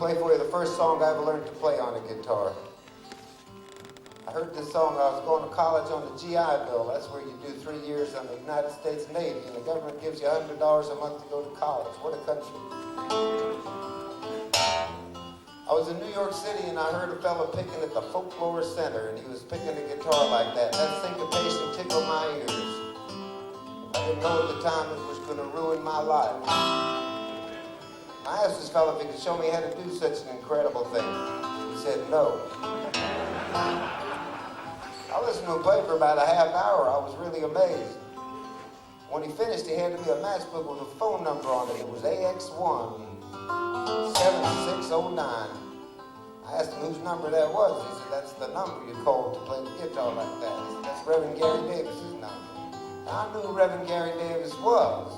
play for you the first song I ever learned to play on a guitar. I heard this song, I was going to college on the GI Bill. That's where you do 3 years on the United States Navy, and the government gives you $100 a month to go to college. What a country. I was in New York City, and I heard a fella picking at the Folklore Center, and he was picking a guitar like that. That syncopation tickled my ears. I didn't know at the time it was going to ruin my life. I asked this fella if he could show me how to do such an incredible thing. He said no. I listened to him play for about a half hour. I was really amazed. When he finished, he handed me a matchbook with a phone number on it. It was AX0170. I asked him whose number that was. He said, that's the number you called to play the guitar like that. He said, that's Reverend Gary Davis's number. I knew who Reverend Gary Davis was.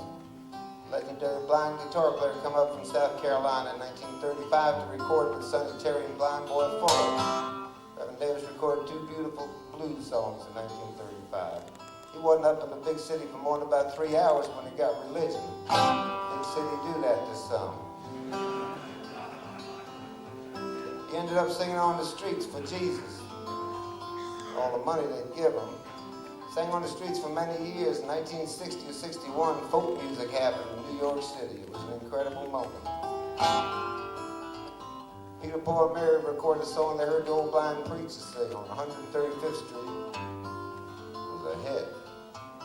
Legendary blind guitar player come up from South Carolina in 1935 to record with Sonny Terry and Blind Boy Fuller. Reverend Davis recorded 2 beautiful blues songs in 1935. He wasn't up in the big city for more than about 3 hours when he got religion. Big city do that to some. He ended up singing on the streets for Jesus. All the money they'd give him. Sang on the streets for many years. In 1960 or 61, folk music happened in New York City. It was an incredible moment. Peter, Paul, and Mary recorded a song they heard the old blind preacher sing on 135th Street. It was a hit.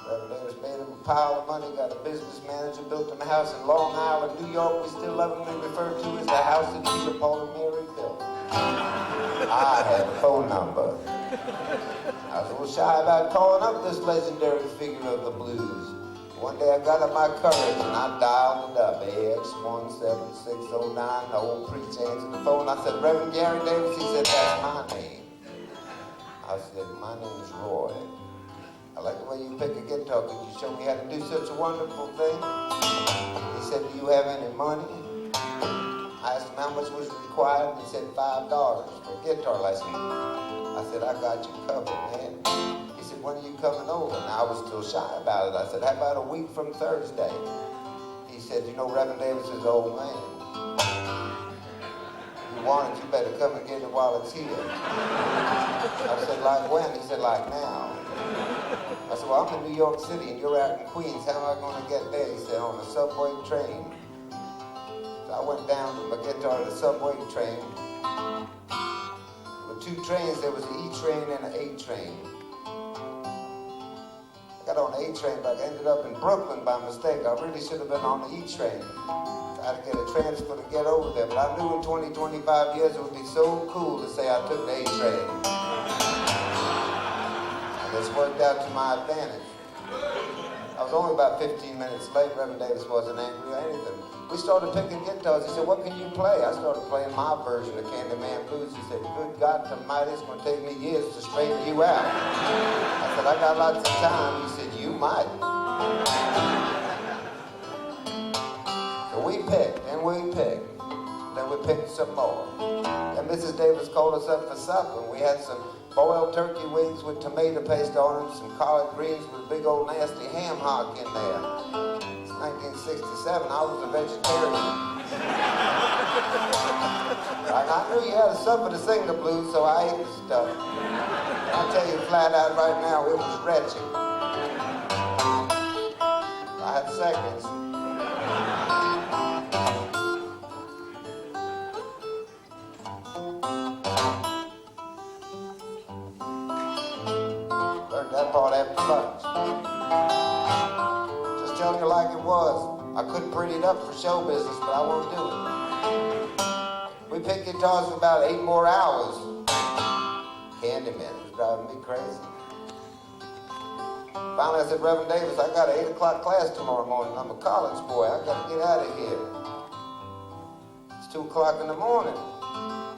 Reverend Davis made him a pile of money, got a business manager, built him a house in Long Island, New York. We still lovingly refer to as the house that Peter, Paul, and Mary built. I had a phone number. I was a little shy about calling up this legendary figure of the blues. One day I got up my courage and I dialed it up, AX17609. The old preacher answered the phone. I said, Reverend Gary Davis? He said, that's my name. I said, my name is Roy. I like the way you pick a guitar. Could you show me how to do such a wonderful thing? He said, do you have any money? I asked him how much was required. He said, $5 for guitar lesson. I said, I got you covered, man. He said, when are you coming over? And I was still shy about it. I said, how about a week from Thursday? He said, you know, Reverend Davis is an old man. If you want it, you better come and get it while it's here. I said, like when? He said, like now. I said, well, I'm in New York City and you're out in Queens. How am I going to get there? He said, on a subway train. So I went down with my guitar to the subway train. With 2 trains, there was an E train and an A train. I got on the A train, but I ended up in Brooklyn by mistake. I really should have been on the E train. I had to get a transfer to get over there, but I knew in 20, 25 years it would be so cool to say I took the A train. This worked out to my advantage. I was only about 15 minutes late. Reverend Davis wasn't angry or anything. We started picking guitars. He said, what can you play? I started playing my version of Candyman blues. He said, good God almighty, it's going to take me years to straighten you out. I said, I got lots of time. He said, you might. So we picked, and we picked. Then we picked some more. And Mrs. Davis called us up for supper, and we had some boiled turkey wings with tomato paste on them, some collard greens with a big old nasty ham hock in there. It's 1967, I was a vegetarian. I knew you had to suffer to sing the blues, so I ate the stuff. And I'll tell you flat out right now, it was wretched. I had seconds. That part after lunch. Just telling you like it was. I could pretty it up for show business, but I won't do it. We picked guitars for about 8 more hours. Candyman was driving me crazy. Finally I said, Reverend Davis, I got an 8 o'clock class tomorrow morning. I'm a college boy. I got to get out of here. It's 2 o'clock in the morning.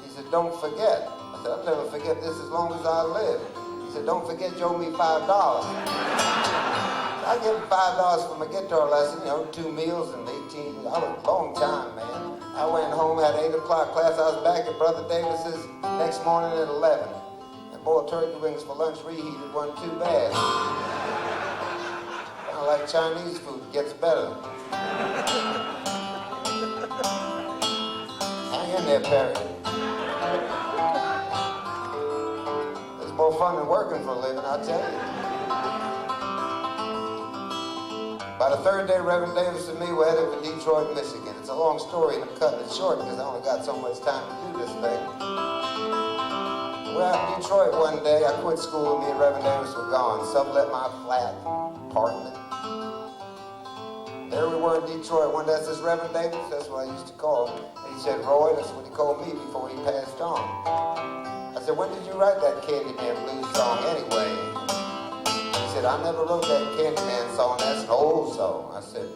He said, don't forget. I said, I'll never forget this as long as I live. He said, don't forget you owe me $5. I gave him $5 for my guitar lesson, 2 meals and 18, that was a long time, man. I went home, had an 8 o'clock class, I was back at Brother Davis's next morning at 11. And boiled turkey wings for lunch reheated wasn't too bad. Kind of like Chinese food, gets better. Hang in there. Yeah, Perry. It's more fun than working for a living, I'll tell you. By the third day, Reverend Davis and me were headed for Detroit, Michigan. It's a long story, and I'm cutting it short because I only got so much time to do this thing. We're out in Detroit one day. I quit school, me and Reverend Davis were gone. Sublet my flat apartment. There we were in Detroit. One day I says, Reverend Davis, that's what I used to call him. And he said, Roy, that's what he called me before he passed on. I said, when did you write that Candyman blues song anyway? He said, I never wrote that Candyman song, that's an old song. I said,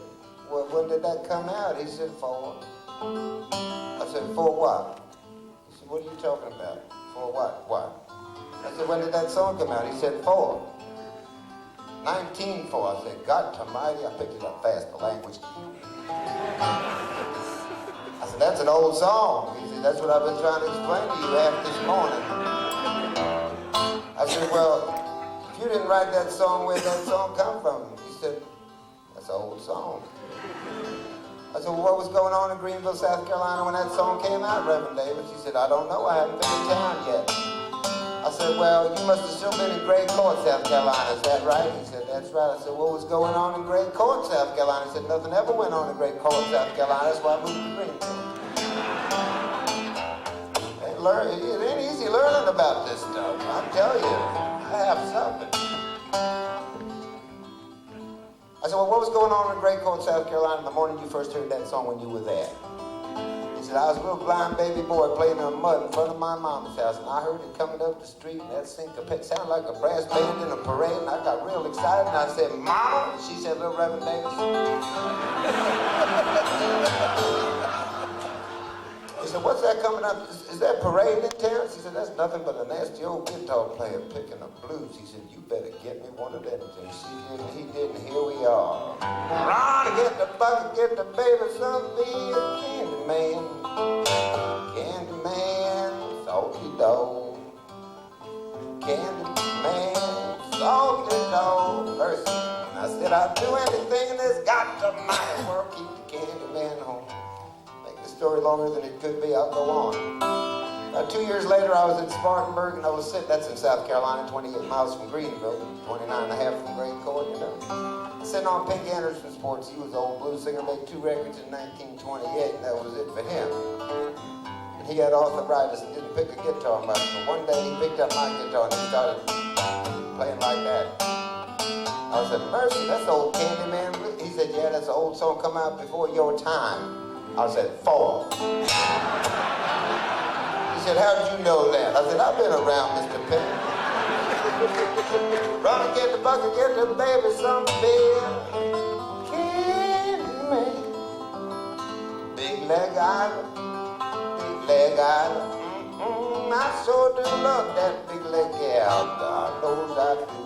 well, when did that come out? He said, 4. I said, 4 what? He said, what are you talking about? 4 what? What? I said, when did that song come out? He said, 4. 19-4. I said, God almighty, I picked it up fast, the language. I said, that's an old song. He said, that's what I've been trying to explain to you half this morning. I said, well, if you didn't write that song, where'd that song come from? He said, that's an old song. I said, well, what was going on in Greenville, South Carolina when that song came out, Reverend Davis? He said, I don't know, I haven't been in town yet. I said, well, you must have still been in Gray Court, South Carolina, is that right? He said, that's right. I said, what was going on in Gray Court, South Carolina? He said, nothing ever went on in Gray Court, South Carolina, that's why I moved to Greenville. It ain't easy learning about this stuff, I tell you. I have something. I said, well, what was going on in Gray Court, South Carolina the morning you first heard that song when you were there? He said, I was a little blind baby boy playing in the mud in front of my mama's house, and I heard it coming up the street, and that syncopate sounded like a brass band in a parade, and I got real excited, and I said, Mama? She said, little Reverend Davis. He said, what's that coming up? Is that parade in Terrence? He said, that's nothing but a nasty old guitar player picking the blues. He said, you better get me one of them. And she did, and he did, and here we are. Run, get the bucket, get the baby some beer. Candyman, Candyman, salty dog. Candyman, salty dog. Mercy. And I said, I'll do anything in this God-almighty world. Keep the Candyman home. Story longer than it could be, I'll go on. 2 years later, I was in Spartanburg, and I was sitting, that's in South Carolina, 28 miles from Greenville, 29 and a half from Gray Court, you know. Sitting on Pink Anderson Sports. He was an old blues singer, made 2 records in 1928, and that was it for him. And he had arthritis and didn't pick a guitar much, but one day he picked up my guitar and he started playing like that. I said, mercy, that's old Candyman. He said, yeah, that's an old song come out before your time. I said, 4. He said, how did you know that? I said, I've been around, Mr. Penn. Run and get the bucket, get the baby some beer. Candyman. Big leg island, big leg island. I sure do love that big leg gal. God knows I do.